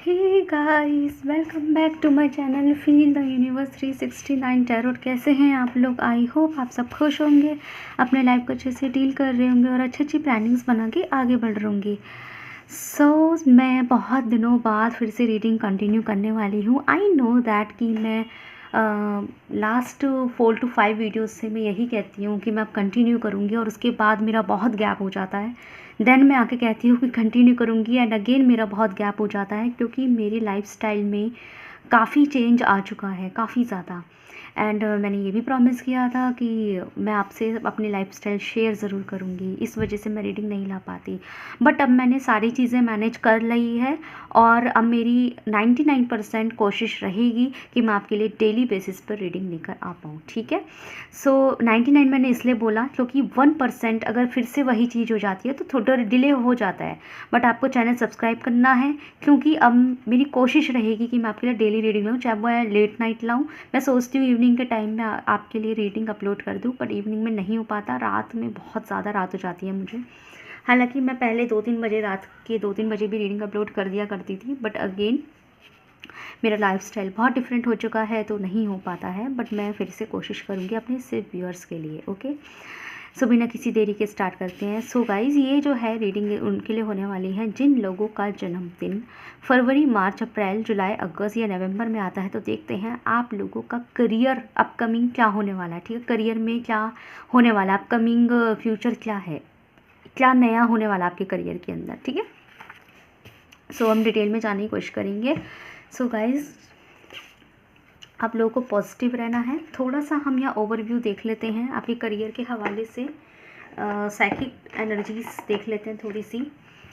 Hey guys, welcome back to my channel feel the universe 369 tarot. कैसे हैं आप लोग? आई होप आप सब खुश होंगे, अपने लाइफ को अच्छे से डील कर रहे होंगे और अच्छी अच्छी प्लानिंग्स बना के आगे बढ़ रहे होंगे। मैं बहुत दिनों बाद फिर से रीडिंग कंटिन्यू करने वाली हूँ। आई नो दैट कि मैं लास्ट 4 to 5 वीडियोस से मैं यही कहती हूँ कि मैं अब कंटिन्यू करूँगी और उसके बाद मेरा बहुत गैप हो जाता है। देन मैं आके कहती हूँ कि कंटिन्यू करूँगी एंड अगेन मेरा बहुत गैप हो जाता है, क्योंकि मेरी लाइफस्टाइल में काफ़ी चेंज आ चुका है, काफ़ी ज़्यादा। एंड मैंने ये भी प्रॉमिस किया था कि मैं आपसे अपनी लाइफस्टाइल शेयर ज़रूर करूँगी, इस वजह से मैं रीडिंग नहीं ला पाती। बट अब मैंने सारी चीज़ें मैनेज कर ली है और अब मेरी 99% कोशिश रहेगी कि मैं आपके लिए डेली बेसिस पर रीडिंग लेकर आ पाऊँ, ठीक है। 99 मैंने इसलिए बोला क्योंकि 1% अगर फिर से वही चीज़ हो जाती है तो थोड़ा डिले हो जाता है। बट आपको चैनल सब्सक्राइब करना है, क्योंकि अब मेरी कोशिश रहेगी कि मैं आपके लिए डेली रीडिंग लाऊँ, चाहे मैं लेट नाइट लाऊँ। मैं सोचती हूँ इवनिंग के टाइम में आपके लिए रीडिंग अपलोड कर दूँ, बट इवनिंग में नहीं हो पाता, रात में बहुत ज़्यादा रात हो जाती है मुझे। हालांकि मैं पहले 2-3 बजे, रात के 2-3 बजे भी रीडिंग अपलोड कर दिया करती थी, बट अगेन मेरा लाइफस्टाइल बहुत डिफरेंट हो चुका है तो नहीं हो पाता है। बट मैं फिर से कोशिश करूँगी अपने सिर्फ व्यूअर्स के लिए। ओके, बिना किसी देरी के स्टार्ट करते हैं। गाइज़, ये जो है रीडिंग उनके लिए होने वाली है जिन लोगों का जन्मदिन फरवरी, मार्च, अप्रैल, जुलाई, अगस्त या नवंबर में आता है। तो देखते हैं आप लोगों का करियर अपकमिंग क्या होने वाला है, ठीक है। करियर में क्या होने वाला है, अपकमिंग फ्यूचर क्या है, क्या नया होने वाला आपके करियर के अंदर, ठीक है। हम डिटेल में जाने की कोशिश करेंगे। गाइज़, आप लोगों को पॉजिटिव रहना है। थोड़ा सा हम यहाँ ओवरव्यू देख लेते हैं आपके करियर के हवाले से, साइकिक एनर्जीज देख लेते हैं थोड़ी सी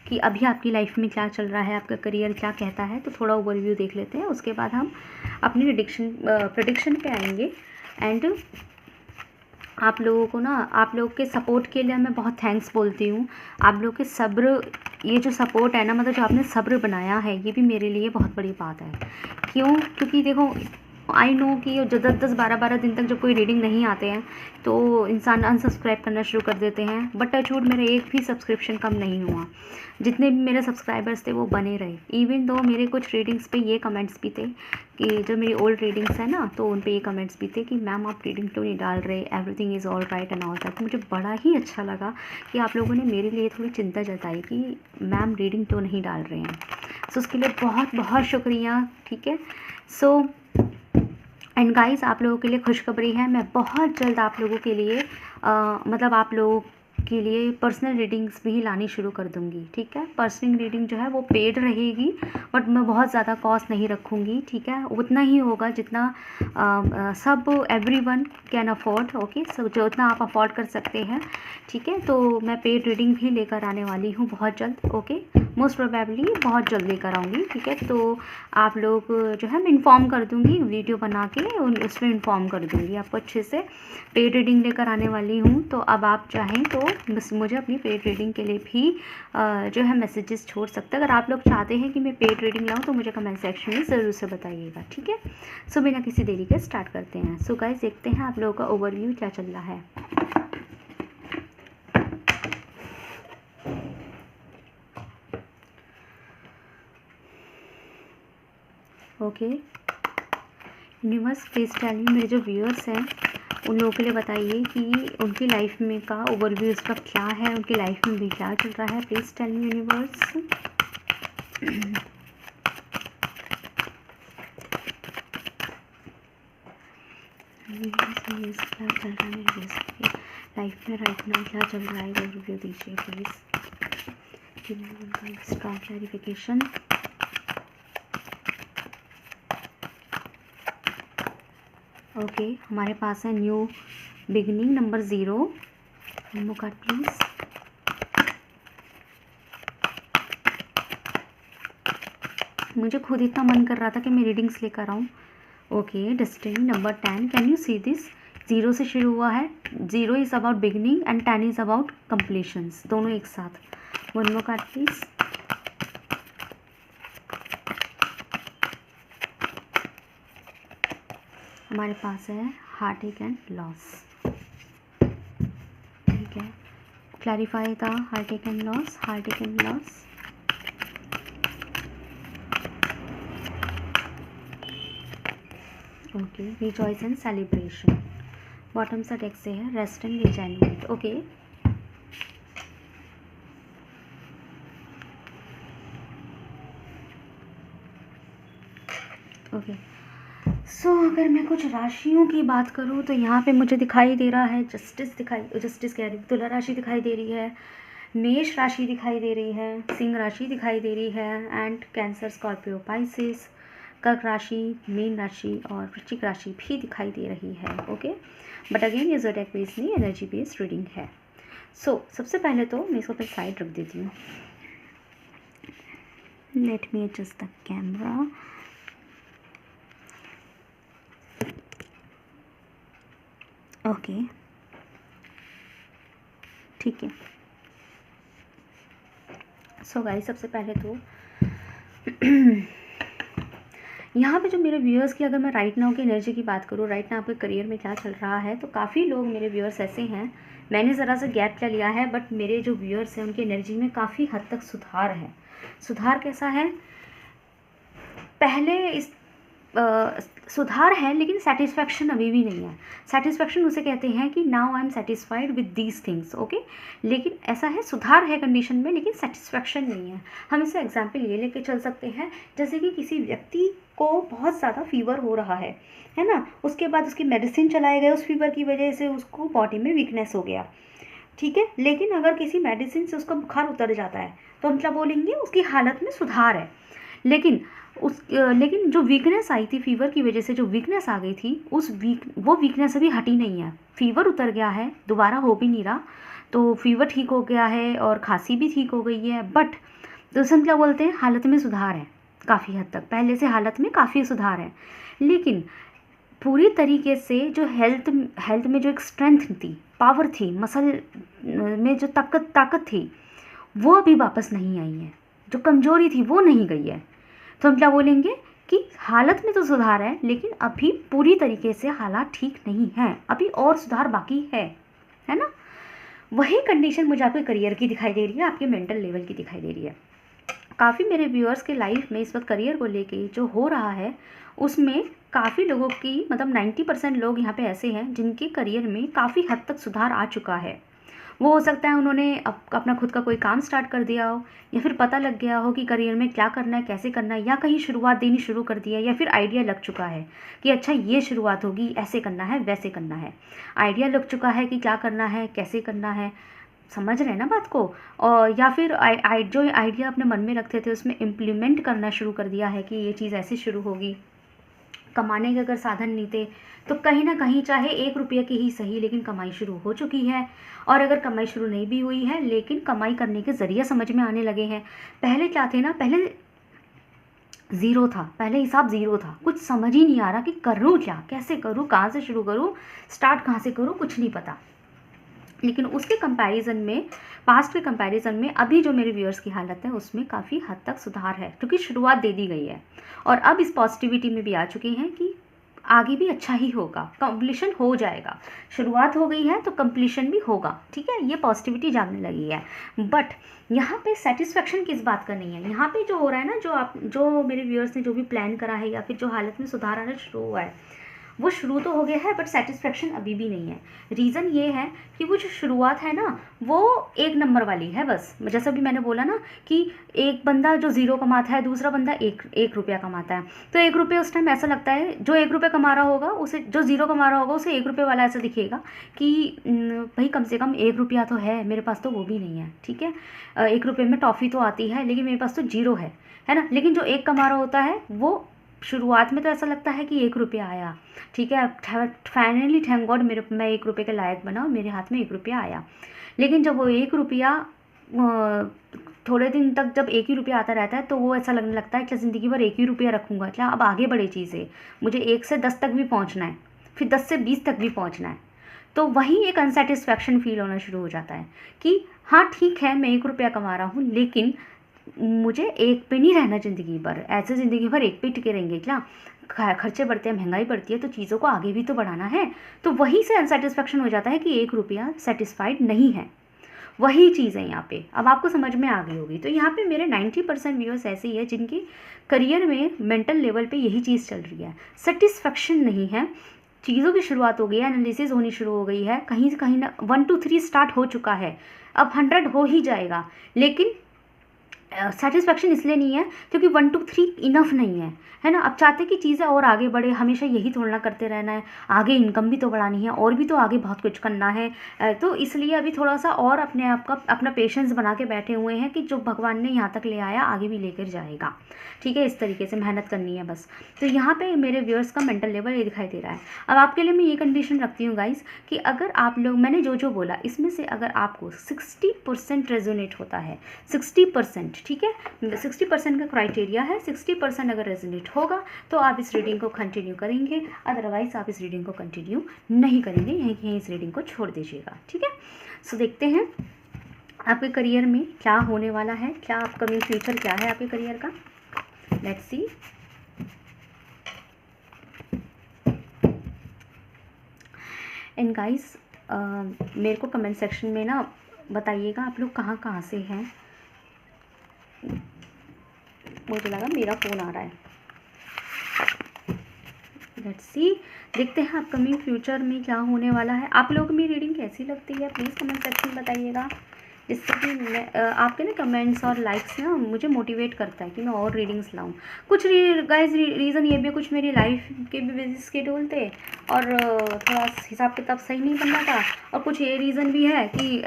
कि अभी आपकी लाइफ में क्या चल रहा है, आपका करियर क्या कहता है। तो थोड़ा ओवरव्यू देख लेते हैं, उसके बाद हम अपनी प्रेडिक्शन पे आएंगे। एंड आप लोगों को ना, आप लोग के सपोर्ट के लिए मैं बहुत थैंक्स बोलती हूँ। आप लोग के सब्र, ये जो सपोर्ट है ना, मतलब जो आपने सब्र बनाया है, ये भी मेरे लिए बहुत बड़ी बात है। क्यों? क्योंकि देखो, आई नो कि जो 10-12 दिन तक जब कोई रीडिंग नहीं आते हैं तो इंसान अनसब्सक्राइब करना शुरू कर देते हैं। बट टचवुड मेरा एक भी सब्सक्रिप्शन कम नहीं हुआ, जितने भी मेरे सब्सक्राइबर्स थे वो बने रहे। इवन दो मेरे कुछ रीडिंग्स पे ये कमेंट्स भी थे कि जो मेरी ओल्ड रीडिंग्स है ना, तो उन पे ये कमेंट्स भी थे कि मैम आप रीडिंग क्यों नहीं डाल रहे, everything is all right and all that. मुझे बड़ा ही अच्छा लगा कि आप लोगों ने मेरे लिए थोड़ी चिंता जताई कि मैम रीडिंग क्यों नहीं डाल रहे हैं। उसके लिए बहुत बहुत शुक्रिया, ठीक है। एंड गाइस, आप लोगों के लिए खुशखबरी है, मैं बहुत जल्द आप लोगों के लिए मतलब आप लोगों के लिए पर्सनल रीडिंग्स भी लानी शुरू कर दूंगी, ठीक है। पर्सनल रीडिंग जो है वो पेड रहेगी, बट मैं बहुत ज़्यादा कॉस्ट नहीं रखूँगी, ठीक है। उतना ही होगा जितना सब एवरीवन कैन अफोर्ड, ओके। जो उतना आप अफोर्ड कर सकते हैं, ठीक है। तो मैं पेड रीडिंग भी लेकर आने वाली हूँ बहुत जल्द, ओके। मोस्ट प्रोबेबली बहुत जल्द लेकर आऊँगी, ठीक है। तो आप लोग जो है मैं इन्फॉर्म कर दूँगी, वीडियो बना के उसमें इन्फॉर्म कर दूँगी आपको अच्छे से। पेड रीडिंग लेकर आने वाली हूँ, तो अब आप चाहें तो बस मुझे अपनी पेड रीडिंग के लिए भी जो है मैसेजेस छोड़ सकते हैं। अगर आप लोग चाहते हैं कि मैं पेड रीडिंग लाऊँ तो मुझे कमेंट सेक्शन में ज़रूर से बताइएगा, ठीक है। बिना किसी देरी के स्टार्ट करते हैं। गाइस, देखते हैं आप लोगों का ओवरव्यू क्या चल रहा है। Okay, universe please tell me, मेरे जो व्यूअर्स हैं उन लोगों के लिए बताइए कि उनकी लाइफ में का ओवरव्यू इस वक्त क्या है, उनकी लाइफ में भी क्या चल रहा है। Please tell me universe. क्या चल रहा है मेरी लाइफ में राइट नाउ, क्या चल रहा है, ओवरव्यू दीजिए प्लीज़। Strong clarification. ओके, हमारे पास है new beginning number 0। Number card please. मुझे खुद इतना मन कर रहा था कि मैं रीडिंग्स लेकर आऊँ। Okay, destiny number 10। Can you see this? 0 से शुरू हुआ है। 0 is about beginning and 10 is about completions, दोनों एक साथ। One more card please. हमारे पास है हार्ट एंड लॉस, ठीक है। Clarify the heart and loss, heart and loss. Okay, rejoice and celebration. Bottom सा टेक्स्ट से है rest and resignment. Okay, okay. So अगर मैं कुछ राशियों की बात करूँ तो यहाँ पे मुझे दिखाई दे रहा है जस्टिस कह रही, तुला राशि दिखाई दे रही है, मेष राशि दिखाई दे रही है, सिंह राशि दिखाई दे रही है, एंड कैंसर, स्कॉर्पियो, पाइसिस, कर्क राशि, मीन राशि और वृश्चिक राशि भी दिखाई दे रही है। ओके, बट अगेन ये ज़ोडिएक बेस्ड नहीं, एनर्जी बेस्ड रीडिंग है। सो सबसे पहले तो मैं इसको अपनी साइड रख देती हूँ। Let me adjust the camera. Okay, ठीक है। सो गाइस, सबसे पहले तो यहाँ पे जो मेरे व्यूअर्स की, अगर मैं राइट नाउ की एनर्जी की बात करूँ, राइट नाउ आपके करियर में क्या चल रहा है, तो काफ़ी लोग मेरे व्यूअर्स ऐसे हैं, मैंने ज़रा सा गैप ले लिया है, बट मेरे जो व्यूअर्स हैं उनकी एनर्जी में काफ़ी हद तक सुधार है। सुधार कैसा है? पहले इस सुधार है, लेकिन सेटिस्फैक्शन अभी भी नहीं है। सेटिस्फैक्शन उसे कहते हैं कि now I am satisfied with these things. Okay, लेकिन ऐसा है, सुधार है कंडीशन में, लेकिन सेटिस्फैक्शन नहीं है। हम इसे एग्जाम्पल ये लेके चल सकते हैं, जैसे कि किसी व्यक्ति को बहुत ज़्यादा फीवर हो रहा है ना, उसके बाद उसकी मेडिसिन चलाए गए, उस फीवर की वजह से उसको बॉडी में वीकनेस हो गया, ठीक है। लेकिन अगर किसी मेडिसिन से उसका बुखार उतर जाता है तो हम क्या बोलेंगे? उसकी हालत में सुधार है। लेकिन जो वीकनेस आई थी फीवर की वजह से, जो वीकनेस आ गई थी, वो वीकनेस अभी हटी नहीं है। फीवर उतर गया है, दोबारा हो भी नहीं रहा, तो फीवर ठीक हो गया है और खांसी भी ठीक हो गई है, बट तो हम क्या बोलते हैं? हालत में सुधार है काफ़ी हद तक, पहले से हालत में काफ़ी सुधार है। लेकिन पूरी तरीके से जो हेल्थ में जो एक स्ट्रेंथ थी, पावर थी, मसल में जो ताकत थी, वो अभी वापस नहीं आई है। जो कमजोरी थी वो नहीं गई है। तो हम क्या बोलेंगे कि हालत में तो सुधार है, लेकिन अभी पूरी तरीके से हालात ठीक नहीं हैं, अभी और सुधार बाकी है ना। वही कंडीशन मुझे आपके करियर की दिखाई दे रही है, आपके मेंटल लेवल की दिखाई दे रही है। काफ़ी मेरे व्यूअर्स के लाइफ में इस वक्त करियर को लेके जो हो रहा है, उसमें काफ़ी लोगों की, मतलब 90% लोग यहाँ पे ऐसे हैं जिनके करियर में काफ़ी हद तक सुधार आ चुका है। वो हो सकता है उन्होंने अपना खुद का कोई काम स्टार्ट कर दिया हो, या फिर पता लग गया हो कि करियर में क्या करना है, कैसे करना है, या कहीं शुरुआत देनी शुरू कर दी है, या फिर आइडिया लग चुका है कि अच्छा ये शुरुआत होगी, ऐसे करना है, वैसे करना है। आइडिया लग चुका है कि क्या करना है, कैसे करना है, समझ रहे हैं ना बात को। और या फिर जो आइडिया अपने मन में रखते थे उसमें इम्प्लीमेंट करना शुरू कर दिया है कि ये चीज़ ऐसे शुरू होगी। कमाने के अगर साधन नहीं थे तो कहीं ना कहीं, चाहे 1 रुपये की ही सही, लेकिन कमाई शुरू हो चुकी है। और अगर कमाई शुरू नहीं भी हुई है, लेकिन कमाई करने के ज़रिए समझ में आने लगे हैं। पहले क्या थे ना, पहले ज़ीरो था, पहले हिसाब ज़ीरो था, कुछ समझ ही नहीं आ रहा कि करूँ क्या, कैसे करूँ, कहाँ से शुरू करूँ, स्टार्ट कहाँ से करूँ, कुछ नहीं पता। लेकिन उसके कंपैरिजन में, पास्ट के कंपैरिजन में अभी जो मेरे व्यूअर्स की हालत है उसमें काफ़ी हद तक सुधार है, क्योंकि शुरुआत दे दी गई है। और अब इस पॉजिटिविटी में भी आ चुके हैं कि आगे भी अच्छा ही होगा, कंप्लीशन हो जाएगा। शुरुआत हो गई है तो कंप्लीशन भी होगा, ठीक है, ये पॉजिटिविटी जागने लगी है। बट यहाँ पे सेटिस्फेक्शन किस बात का नहीं है। यहाँ पे जो हो रहा है ना, जो मेरे व्यूअर्स ने जो भी प्लान करा है, या फिर जो हालत में सुधार आना शुरू हुआ है, वो शुरू तो हो गया है, बट सेटिस्फेक्शन अभी भी नहीं है। रीज़न ये है कि वो जो शुरुआत है ना, वो 1 नंबर वाली है बस। जैसा भी मैंने बोला ना कि एक बंदा जो 0 कमाता है, दूसरा बंदा एक रुपया कमाता है, तो 1 रुपये उस टाइम ऐसा लगता है, जो 1 रुपये कमा रहा होगा उसे, जो 0 कमा रहा होगा उसे 1 रुपये वाला ऐसा दिखेगा कि भाई कम से कम 1 रुपया तो है, मेरे पास तो वो भी नहीं है, ठीक है। 1 रुपये में टॉफ़ी तो आती है, लेकिन मेरे पास तो 0 है ना। लेकिन जो 1 कमा रहा होता है, वो शुरुआत में तो ऐसा लगता है कि 1 रुपया आया, ठीक है, फाइनली थैंक गॉड मैं 1 रुपये के लायक बना और मेरे हाथ में 1 रुपया आया। लेकिन जब वो 1 रुपया थोड़े दिन तक जब 1 ही रुपया आता रहता है, तो वो ऐसा लगने लगता है कि ज़िंदगी भर 1 ही रुपया रखूँगा क्या, अब आगे बढ़े चीज़ें, मुझे 1 से 10 तक भी पहुँचना है, फिर 10 से 20 तक भी पहुँचना है। तो वहीं एक अनसेटिस्फैक्शन फील होना शुरू हो जाता है कि हाँ ठीक है, मैं 1 रुपया कमा रहा हूँ, लेकिन मुझे 1 पे नहीं रहना ज़िंदगी भर। ऐसे ज़िंदगी भर 1 पे टिके रहेंगे क्या? खर्चे बढ़ते हैं, महंगाई बढ़ती है, तो चीज़ों को आगे भी तो बढ़ाना है। तो वहीं से अनसेटिस्फैक्शन हो जाता है कि 1 रुपया सेटिस्फाइड नहीं है। वही चीज़ है यहाँ पे, अब आपको समझ में आ गई होगी। तो यहाँ पे मेरे 90% व्यूअर्स ऐसे ही है जिनकी करियर में मेंटल लेवल पे यही चीज़ चल रही है, सेटिस्फेक्शन नहीं है, चीज़ों की शुरुआत हो गई है, एनालिसिस होनी शुरू हो गई है, कहीं से कहीं ना 1 2 3 स्टार्ट हो चुका है, अब 100 हो ही जाएगा, लेकिन सेटिस्फेक्शन इसलिए नहीं है क्योंकि 1 2 3 इनफ नहीं है ना। अब चाहते कि चीज़ें और आगे बढ़े, हमेशा यही थोड़ा करते रहना है, आगे इनकम भी तो बढ़ानी है और भी तो आगे बहुत कुछ करना है। तो इसलिए अभी थोड़ा सा और अपने आप का अपना पेशेंस बना के बैठे हुए हैं कि जो भगवान ने यहाँ तक ले आया आगे भी लेकर जाएगा, ठीक है। इस तरीके से मेहनत करनी है बस। तो यहाँ पे मेरे व्यूअर्स का मेंटल लेवल ये दिखाई दे रहा है। अब आपके लिए मैं ये कंडीशन रखती हूँ गाइस कि अगर आप लोग, मैंने जो जो बोला इसमें से अगर आपको 60% रेजोनेट होता है, 60%, ठीक है, 60% का क्राइटेरिया है, 60% अगर रेजोनेट होगा तो आप इस रीडिंग को कंटिन्यू करेंगे, अदरवाइज आप इस रीडिंग को कंटिन्यू नहीं करेंगे, यहीं इस रीडिंग को छोड़ दीजिएगा, ठीक है। सो देखते हैं आपके करियर में क्या होने वाला है, क्या अपकमिंग फ्यूचर क्या है आपके करियर का। Let's see. एंड गाइस मेरे को कमेंट सेक्शन में ना बताइएगा आप लोग कहाँ कहाँ से हैं। मुझे लगा मेरा फ़ोन आ रहा है। लेट्स सी, देखते हैं अपकमिंग फ्यूचर में क्या होने वाला है। आप लोगों को मेरी रीडिंग कैसी लगती है प्लीज़ कमेंट सेक्शन में बताइएगा, जिससे कि मैं आपके ना कमेंट्स और लाइक्स ना मुझे मोटिवेट करता है कि मैं और रीडिंग्स लाऊं। कुछ गाइस रीज़न ये भी, कुछ मेरी लाइफ के भी बिजी स्केड्यूल थे और थोड़ा हिसाब किताब सही नहीं बन रहा था, और कुछ ये रीज़न भी है कि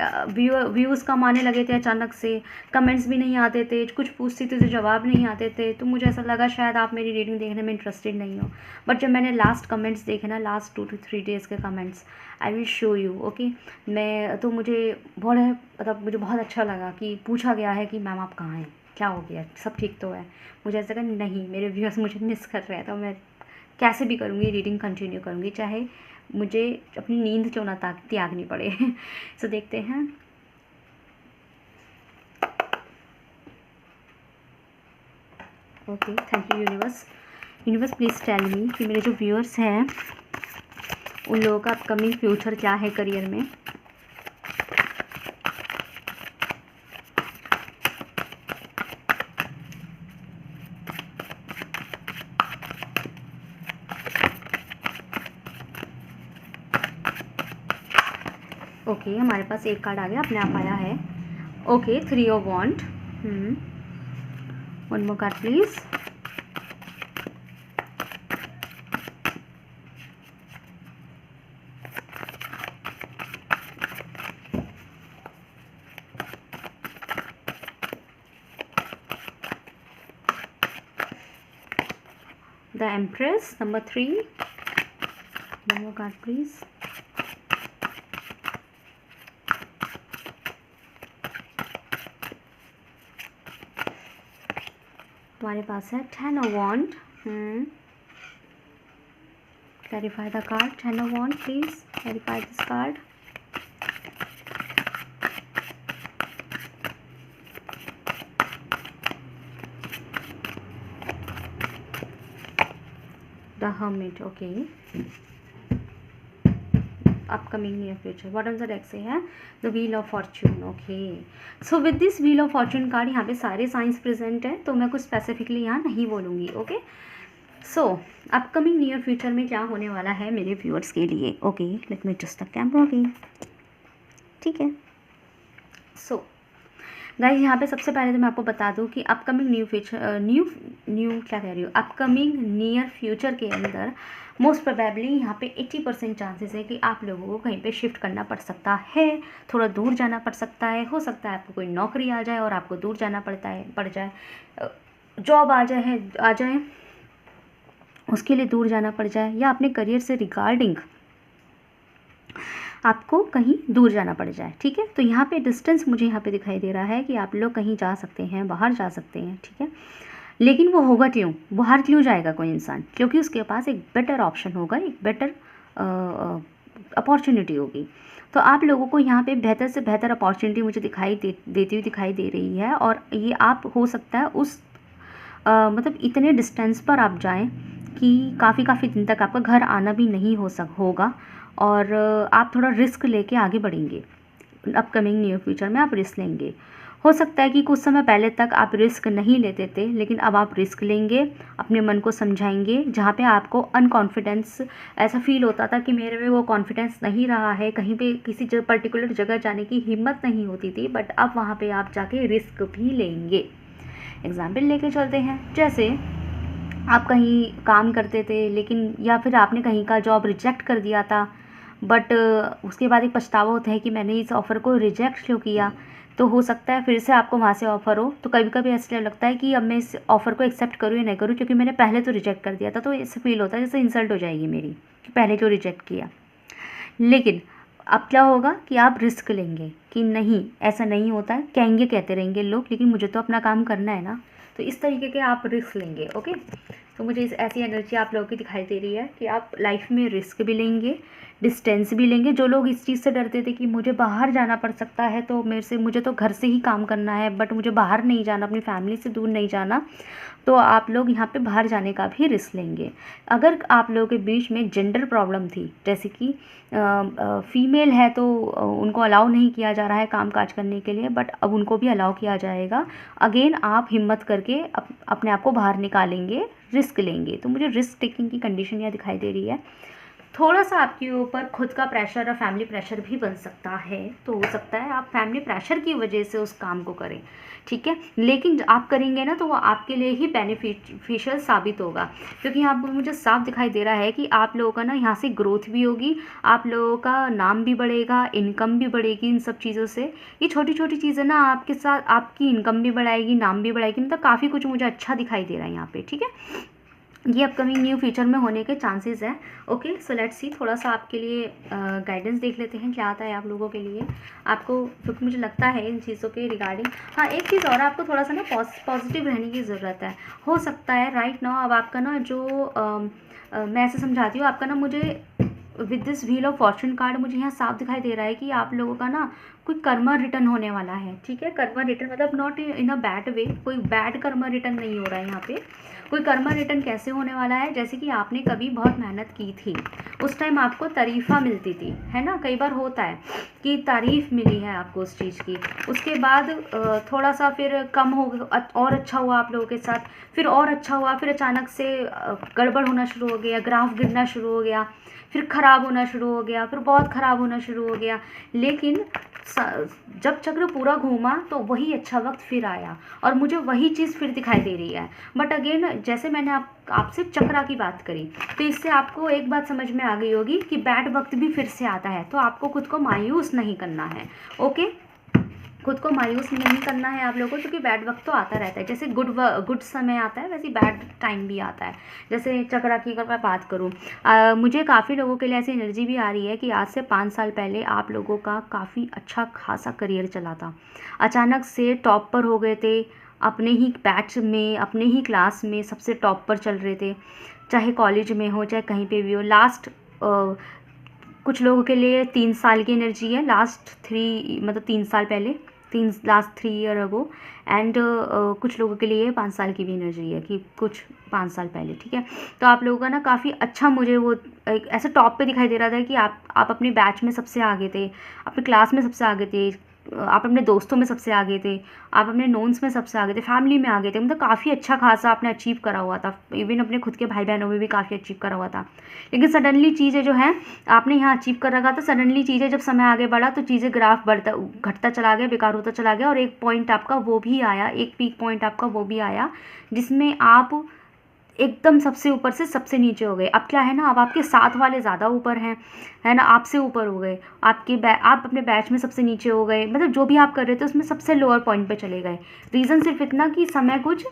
व्यूज़ कम आने लगे थे अचानक से, कमेंट्स भी नहीं आते थे, कुछ पूछती थी तो जवाब नहीं आते थे, तो मुझे ऐसा लगा शायद आप मेरी रीडिंग देखने में इंटरेस्टेड नहीं हो। बट जब मैंने लास्ट कमेंट्स देखे ना, लास्ट 2 to 3 डेज़ के comments, I will show you, okay. मैं तो मुझे बहुत मतलब मुझे बहुत अच्छा लगा कि पूछा गया है कि मैम आप कहाँ हैं, क्या हो गया, सब ठीक तो है। मुझे ऐसा लगा नहीं, मेरे व्यूअर्स मुझे मिस कर रहे हैं, तो मैं कैसे भी करूँगी रीडिंग कंटिन्यू करूँगी, चाहे मुझे अपनी नींद क्यों ना त्यागनी पड़े। सो देखते हैं। Okay, thank you universe. Universe please tell me कि मेरे जो व्यूअर्स हैं उन लोगों का अपकमिंग फ्यूचर क्या है करियर में। ओके, हमारे पास एक कार्ड आ गया, अपने आप आया है। Okay, 3 of Wands। One more card please. The Empress, number 3. One more card please. तुम्हारे पास है 10 of Wands। Clarify the card, 10 of Wands please. Clarify this card. The Hermit, okay. Upcoming near future, bottom से deck से है the wheel of Fortune. Okay, so with this wheel of Fortune card यहाँ पे सारे science present है, तो मैं कुछ स्पेसिफिकली यहाँ नहीं बोलूँगी। ओके, सो अपकमिंग नियर फ्यूचर में क्या होने वाला है मेरे व्यूअर्स के लिए। Okay, let me adjust the camera again, ठीक है। सो गाइस यहाँ पे सबसे पहले तो मैं आपको बता दूँ कि अपकमिंग न्यू फ्यूचर न्यू क्या कह रही हूँ, अपकमिंग नियर फ्यूचर के अंदर मोस्ट प्रोबेबली यहाँ पे 80% चांसेस है कि आप लोगों को कहीं पे शिफ्ट करना पड़ सकता है, थोड़ा दूर जाना पड़ सकता है। हो सकता है आपको कोई नौकरी आ जाए और आपको दूर जाना पड़ जाए, जॉब आ जाए उसके लिए दूर जाना पड़ जाए, या अपने करियर से रिगार्डिंग आपको कहीं दूर जाना पड़ जाए, ठीक है। तो यहाँ पे डिस्टेंस मुझे यहाँ पे दिखाई दे रहा है कि आप लोग कहीं जा सकते हैं, बाहर जा सकते हैं, ठीक है। लेकिन वो होगा क्यों, बाहर क्यों जाएगा कोई इंसान, क्योंकि उसके पास एक बेटर ऑप्शन होगा, एक बेटर अपॉर्चुनिटी होगी। तो आप लोगों को यहाँ पे बेहतर से बेहतर अपॉर्चुनिटी मुझे देती हुई दिखाई दे रही है, और ये आप हो सकता है उस मतलब इतने डिस्टेंस पर आप जाएं कि काफ़ी दिन तक आपका घर आना भी नहीं होगा, और आप थोड़ा रिस्क लेके आगे बढ़ेंगे, अपकमिंग नियर फ्यूचर में आप रिस्क लेंगे। हो सकता है कि कुछ समय पहले तक आप रिस्क नहीं लेते थे, लेकिन अब आप रिस्क लेंगे, अपने मन को समझाएंगे। जहाँ पे आपको अनकॉन्फिडेंस ऐसा फील होता था कि मेरे में वो कॉन्फिडेंस नहीं रहा है, कहीं पे किसी पर्टिकुलर जगह जाने की हिम्मत नहीं होती थी, बट अब वहाँ पे आप जाके रिस्क भी लेंगे। एग्जाम्पल लेके चलते हैं, जैसे आप कहीं काम करते थे, लेकिन या फिर आपने कहीं का जॉब रिजेक्ट कर दिया था, बट उसके बाद एक पछतावा होता है कि मैंने इस ऑफ़र को रिजेक्ट क्यों किया। तो हो सकता है फिर से आपको वहाँ से ऑफ़र हो, तो कभी कभी ऐसा लगता है कि अब मैं इस ऑफ़र को एक्सेप्ट करूँ या नहीं करूँ, क्योंकि मैंने पहले तो रिजेक्ट कर दिया था। तो ऐसा फील होता है जैसे इंसल्ट हो जाएगी मेरी कि पहले जो रिजेक्ट किया। लेकिन अब क्या होगा कि आप रिस्क लेंगे कि नहीं, ऐसा नहीं होता है, कहेंगे कहते रहेंगे लोग, लेकिन मुझे तो अपना काम करना है ना। तो इस तरीके के आप रिस्क लेंगे। ओके, तो मुझे ऐसी एनर्जी आप लोगों की दिखाई दे रही है कि आप लाइफ में रिस्क भी लेंगे, डिस्टेंस भी लेंगे। जो लोग इस चीज़ से डरते थे कि मुझे बाहर जाना पड़ सकता है, तो मुझे तो घर से ही काम करना है, बट मुझे बाहर नहीं जाना, अपनी फैमिली से दूर नहीं जाना, तो आप लोग यहाँ पे बाहर जाने का भी रिस्क लेंगे। अगर आप लोगों के बीच में जेंडर प्रॉब्लम थी, जैसे कि फीमेल है तो उनको अलाउ नहीं किया जा रहा है काम काज करने के लिए, बट अब उनको भी अलाउ किया जाएगा। अगेन आप हिम्मत करके अपने आप को बाहर निकालेंगे, रिस्क लेंगे। तो मुझे रिस्क टेकिंग की कंडीशन यहाँ दिखाई दे रही है। थोड़ा सा आपके ऊपर खुद का प्रेशर और फैमिली प्रेशर भी बन सकता है, तो हो सकता है आप फैमिली प्रेशर की वजह से उस काम को करें, ठीक है। लेकिन आप करेंगे ना तो वो आपके लिए ही बेनिफिशियल साबित होगा, क्योंकि यहाँ पर मुझे साफ दिखाई दे रहा है कि आप लोगों का ना यहाँ से ग्रोथ भी होगी, आप लोगों का नाम भी बढ़ेगा, इनकम भी बढ़ेगी। इन सब चीज़ों से ये छोटी छोटी चीज़ें ना आपके साथ आपकी इनकम भी बढ़ाएगी, नाम भी बढ़ाएगी, मतलब काफ़ी कुछ मुझे अच्छा दिखाई दे रहा है यहाँ पे, ठीक है। ये अपकमिंग न्यू फ्यूचर में होने के चांसेस हैं। ओके, सो लेट्स सी, थोड़ा सा आपके लिए गाइडेंस देख लेते हैं क्या आता है आप लोगों के लिए। आपको, क्योंकि मुझे लगता है इन चीज़ों के रिगार्डिंग, हाँ एक चीज़ और, आपको थोड़ा सा ना पॉजिटिव रहने की ज़रूरत है। हो सकता है राइट नाउ अब आपका ना जो मैं ऐसे समझाती हूँ, आपका ना मुझे with this wheel of Fortune card मुझे यहाँ साफ दिखाई दे रहा है कि आप लोगों का ना कोई कर्मा रिटर्न होने वाला है, ठीक है। कर्मा रिटर्न मतलब not in a bad way, कोई बैड कर्मा रिटर्न नहीं हो रहा है यहाँ पे। कोई कर्मा रिटर्न कैसे होने वाला है, जैसे कि आपने कभी बहुत मेहनत की थी, उस टाइम आपको तारीफ़ा मिलती थी, है ना। कई बार होता है कि तारीफ़ मिली है आपको उस चीज़ की, उसके बाद थोड़ा सा फिर कम हो और अच्छा हुआ आप लोगों के साथ, फिर और अच्छा हुआ, फिर अचानक से गड़बड़ होना शुरू हो गया, ग्राफ गिरना शुरू हो गया, फिर ख़राब होना शुरू हो गया, फिर बहुत ख़राब होना शुरू हो गया। लेकिन जब चक्र पूरा घूमा तो वही अच्छा वक्त फिर आया, और मुझे वही चीज़ फिर दिखाई दे रही है। बट अगेन, जैसे मैंने आपसे चक्रा की बात करी, तो इससे आपको एक बात समझ में आ गई होगी कि बैड वक्त भी फिर से आता है, तो आपको खुद को मायूस नहीं करना है। ओके, खुद को मायूस नहीं करना है आप लोगों को, क्योंकि बैड वक्त तो आता रहता है। जैसे गुड समय आता है, वैसे बैड टाइम भी आता है। जैसे चक्रा की अगर मैं बात करूँ, मुझे काफ़ी लोगों के लिए ऐसी एनर्जी भी आ रही है कि आज से 5 साल पहले आप लोगों का काफ़ी अच्छा खासा करियर चला था, अचानक से टॉप पर हो गए थे, अपने ही बैच में, अपने ही क्लास में सबसे टॉप पर चल रहे थे, चाहे कॉलेज में हो चाहे कहीं पर भी हो। कुछ लोगों के लिए 3 साल की एनर्जी है, मतलब 3 साल पहले, लास्ट 3 ईयर अगो, एंड कुछ लोगों के लिए 5 साल की भी एनर्जी है कि कुछ 5 साल पहले, ठीक है। तो आप लोगों का ना काफ़ी अच्छा, मुझे वो एक ऐसे टॉप पे दिखाई दे रहा था कि आप अपने बैच में सबसे आगे थे, अपने क्लास में सबसे आगे थे, आप अपने दोस्तों में सबसे आगे थे, आप अपने नोन्स में सबसे आगे थे, फैमिली में आगे थे, मतलब काफ़ी अच्छा खासा आपने अचीव करा हुआ था, इवन अपने खुद के भाई बहनों में भी काफ़ी अचीव करा हुआ था। लेकिन सडनली चीज़ें जो हैं आपने यहाँ अचीव कर रखा था, सडनली चीज़ें जब समय आगे बढ़ा तो चीज़ें ग्राफ घटता चला गया, बेकार होता चला गया, और एक पॉइंट आपका वो भी आया, एक पीक पॉइंट आपका वो भी आया, जिसमें आप एकदम सबसे ऊपर से सबसे नीचे हो गए। अब क्या है ना, अब आपके साथ वाले ज़्यादा ऊपर हैं, है ना, आपसे ऊपर हो गए, आप अपने बैच में सबसे नीचे हो गए, मतलब जो भी आप कर रहे थे उसमें सबसे लोअर पॉइंट पे चले गए। रीज़न सिर्फ इतना कि समय कुछ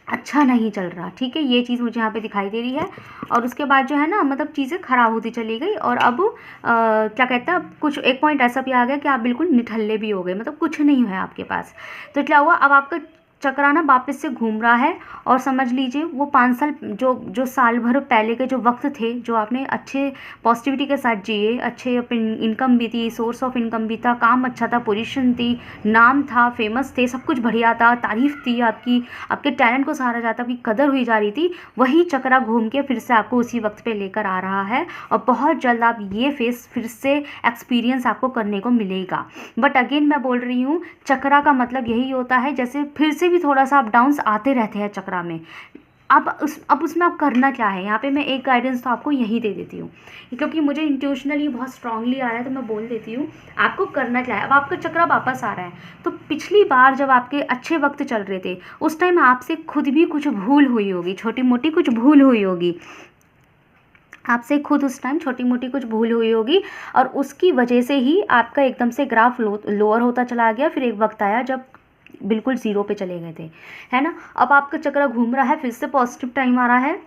अच्छा नहीं चल रहा, ठीक है। ये चीज़ मुझे यहाँ पे दिखाई दे रही है, और उसके बाद जो है ना, मतलब चीज़ें ख़राब होती चली गई, और अब क्या कहते हैं, कुछ एक पॉइंट ऐसा भी आ गया कि आप बिल्कुल निठल्ले भी हो गए, मतलब कुछ नहीं है आपके पास। तो क्या हुआ, अब आपका चक्रा ना वापस से घूम रहा है, और समझ लीजिए वो 5 साल जो साल भर पहले के जो वक्त थे, जो आपने अच्छे पॉजिटिविटी के साथ जिए, अच्छे अपनी इनकम भी थी, सोर्स ऑफ इनकम भी था, काम अच्छा था, पोजीशन थी, नाम था, फेमस थे, सब कुछ बढ़िया था, तारीफ थी आपकी, आपके टैलेंट को सराहा जाता, आपकी कदर हुई जा रही थी, वही चक्रा घूम के फिर से आपको उसी वक्त पे लेकर आ रहा है, और बहुत जल्द आप ये फेस फिर से एक्सपीरियंस आपको करने को मिलेगा। बट अगेन मैं बोल रही हूँ, चक्रा का मतलब यही होता है, जैसे फिर से भी थोड़ा सा अप डाउन्स आते रहते हैं चक्रा में। अब उसमें आप करना क्या है, यहाँ पे मैं एक गाइडेंस तो आपको यही दे देती हूँ, क्योंकि मुझे इंट्यूशनली बहुत स्ट्रांगली आ रहा है, तो मैं बोल देती हूँ आपको करना क्या है। अब आपका चक्रा वापस आ रहा है, तो पिछली बार जब आपके अच्छे वक्त चल रहे थे, उस टाइम आपसे खुद भी कुछ भूल हुई होगी, छोटी मोटी कुछ भूल हुई होगी आपसे खुद, उस टाइम छोटी मोटी कुछ भूल हुई होगी, और उसकी वजह से ही आपका एकदम से ग्राफ लोअर होता चला गया। फिर एक वक्त आया जब बिल्कुल ज़ीरो पे चले गए थे, है ना। अब आपका चक्रा घूम रहा है, फिर से पॉजिटिव टाइम आ रहा है,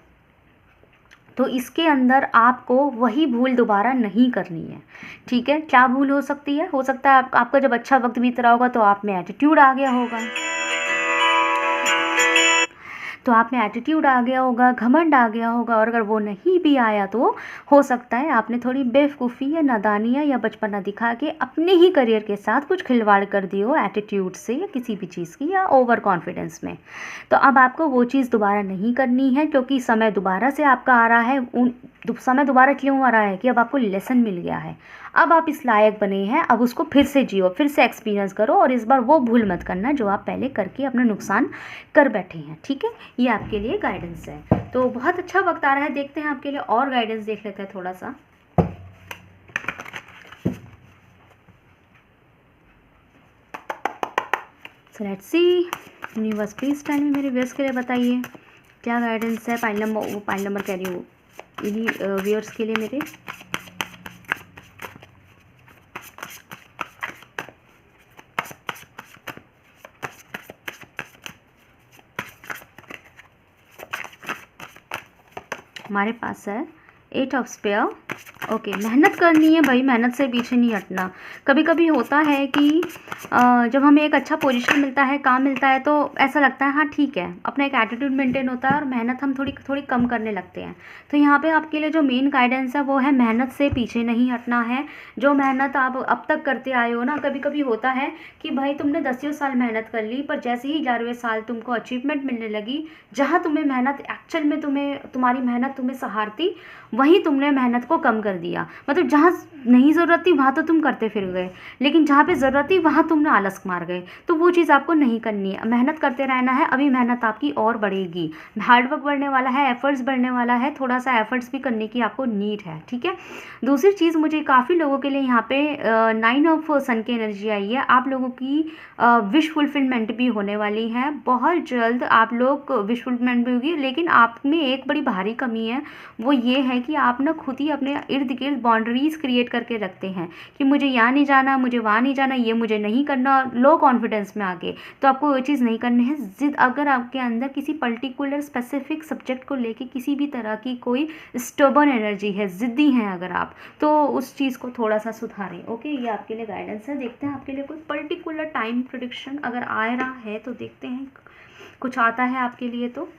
तो इसके अंदर आपको वही भूल दोबारा नहीं करनी है, ठीक है। क्या भूल हो सकती है? हो सकता है आपका जब अच्छा वक्त बीत रहा होगा तो आप में एटीट्यूड आ गया होगा, घमंड आ गया होगा, और अगर वो नहीं भी आया तो हो सकता है आपने थोड़ी बेवकूफ़ी या नादानियाँ या बचपना दिखा के अपने ही करियर के साथ कुछ खिलवाड़ कर दी हो, एटीट्यूड से या किसी भी चीज़ की, या ओवर कॉन्फिडेंस में। तो अब आपको वो चीज़ दोबारा नहीं करनी है, क्योंकि समय दोबारा से आपका आ रहा है। समय दोबारा क्यों आ रहा है कि अब आपको लेसन मिल गया है, अब आप इस लायक बने हैं, अब उसको फिर से जियो, फिर से एक्सपीरियंस करो, और इस बार वो भूल मत करना जो आप पहले करके अपना नुकसान कर बैठे हैं, ठीक है। ये आपके लिए गाइडेंस है। तो बहुत अच्छा वक्त आ रहा है, देखते हैं आपके लिए और गाइडेंस देख लेते हैं थोड़ा सा। सो let's see, universe please time में मेरे व्यूअर्स के लिए बताइए क्या गाइडेंस है। पाइल नंबर कह रही हूँ इन्हीं व्यूअर्स के लिए मेरे। हमारे पास है 8 ऑफ स्पेयर। ओके, मेहनत करनी है भाई, मेहनत से पीछे नहीं हटना। कभी कभी होता है कि जब हमें एक अच्छा पोजीशन मिलता है, काम मिलता है, तो ऐसा लगता है हाँ ठीक है, अपना एक एटीट्यूड मेंटेन होता है और मेहनत हम थोड़ी कम करने लगते हैं। तो यहाँ पे आपके लिए जो मेन गाइडेंस है वो है मेहनत से पीछे नहीं हटना है। जो मेहनत आप अब तक करते आए हो ना, कभी कभी होता है कि भाई तुमने 10 साल मेहनत कर ली, पर जैसे ही 11वें साल तुमको अचीवमेंट मिलने लगी, जहाँ तुम्हें मेहनत एक्चुअल में तुम्हारी मेहनत तुम्हें सहारती, वहीं तुमने मेहनत को कम कर दिया। मतलब जहाँ नहीं ज़रूरत थी वहाँ तो तुम करते फिर गए, लेकिन जहाँ पे ज़रूरत थी वहाँ तुमने आलस मार गए। तो वो चीज़ आपको नहीं करनी है, मेहनत करते रहना है। अभी मेहनत आपकी और बढ़ेगी, हार्डवर्क बढ़ने वाला है, एफर्ट्स बढ़ने वाला है, थोड़ा सा एफर्ट्स भी करने की आपको नीड है, ठीक है। दूसरी चीज़, मुझे काफ़ी लोगों के लिए यहाँ पे 9 ऑफ सन की एनर्जी आई है। आप लोगों की विश फुलफिलमेंट भी होने वाली है, बहुत जल्द आप लोग विश फुलफिलमेंट भी होगी। लेकिन आप में एक बड़ी भारी कमी है, वो ये है कि आप ना खुद ही अपने इर्द गिर्द बाउंड्रीज क्रिएट करके रखते हैं कि मुझे यहाँ नहीं जाना, मुझे वहाँ नहीं जाना, ये मुझे नहीं करना, लो कॉन्फिडेंस में आके। तो आपको वो चीज़ नहीं करनी है। जिद अगर आपके अंदर किसी पर्टिकुलर स्पेसिफिक सब्जेक्ट को लेके किसी भी तरह की कोई स्टबर्न एनर्जी है, ज़िद्दी हैं अगर आप, तो उस चीज़ को थोड़ा सा सुधारें। ओके, ये आपके लिए गाइडेंस है। देखते हैं आपके लिए कोई पर्टिकुलर टाइम प्रेडिक्शन अगर आ रहा है तो देखते हैं कुछ आता है आपके लिए तो।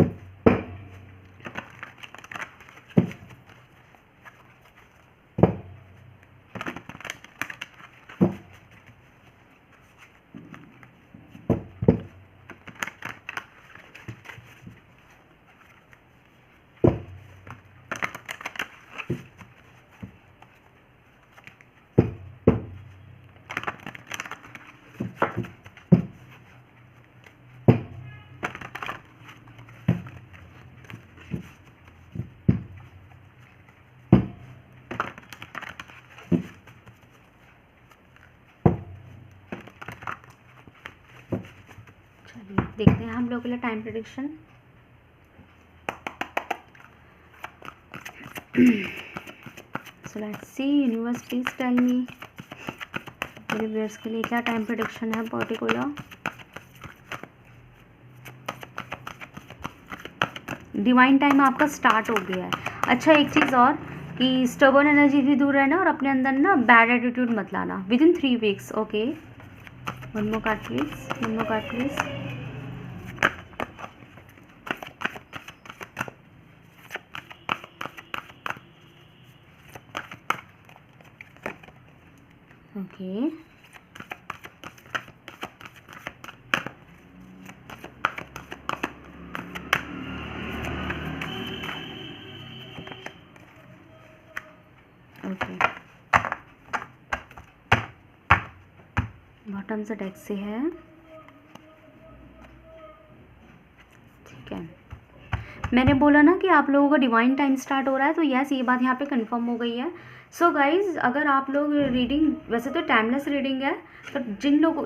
देखते हैं हम लोग के लिए time prediction. So let's see, universe please tell me मेरे व्यूअर्स के लिए क्या टाइम प्रेडिक्शन है पर्टिकुलर। डिवाइन टाइम आपका स्टार्ट हो गया है। अच्छा, एक चीज़ और कि स्टबर्न एनर्जी भी दूर रहना और अपने अंदर ना बैड एटीट्यूड मत लाना with in 3 weeks. Okay, one more card please, one more card please. Okay, okay, bottom से डेक से है, ठीक है। मैंने बोला ना कि आप लोगों का डिवाइन टाइम स्टार्ट हो रहा है, तो यस ये बात यहाँ पे कंफर्म हो गई है। सो गाइज, अगर आप लोग रीडिंग, वैसे तो टाइमलेस रीडिंग है, तो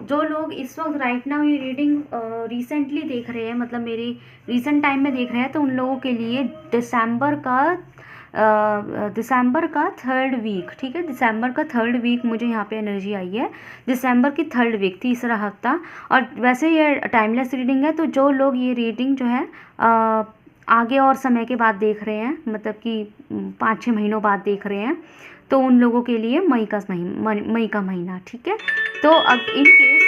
जो लोग इस वक्त राइट नाउ ये रीडिंग रिसेंटली देख रहे हैं, मतलब मेरी रिसेंट टाइम में देख रहे हैं, तो उन लोगों के लिए दिसंबर का थर्ड वीक, ठीक है, दिसंबर का थर्ड वीक मुझे यहाँ पे एनर्जी आई है, दिसंबर की थर्ड वीक, तीसरा हफ्ता। और वैसे ये टाइमलेस रीडिंग है, तो जो लोग ये रीडिंग जो है आगे और समय के बाद देख रहे हैं, मतलब कि 5-6 महीनों बाद देख रहे हैं, तो उन लोगों के लिए मई का महीना, ठीक है। तो अब इन केस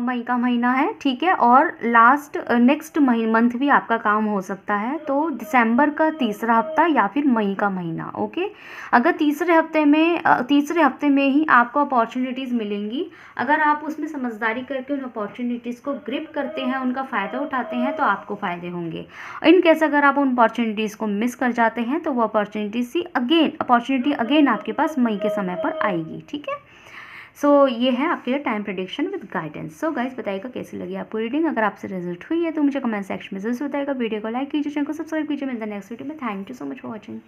मई का महीना है, ठीक है, और लास्ट नेक्स्ट मंथ भी आपका काम हो सकता है, तो दिसंबर का तीसरा हफ्ता या फिर मई का महीना, ओके। अगर तीसरे हफ्ते में ही आपको अपॉर्चुनिटीज़ मिलेंगी, अगर आप उसमें समझदारी करके उन अपॉर्चुनिटीज़ को ग्रिप करते हैं, उनका फ़ायदा उठाते हैं, तो आपको फ़ायदे होंगे। इन केस अगर आप उन अपॉर्चुनिटीज़ को मिस कर जाते हैं, तो वो अपॉर्चुनिटी अगेन आपके पास मई के समय पर आएगी, ठीक है। सो ये है आपके लिए time prediction with guidance. So guys, बताइएगा कैसी लगी आपको रीडिंग। अगर आपसे रिजल्ट हुई है तो मुझे कमेंट सेक्शन में जरूर बताइएगा। वीडियो को लाइक कीजिए, चैनल को सब्सक्राइब कीजिए। मिलता है नेक्स्ट वीडियो में। Thank you so much for watching.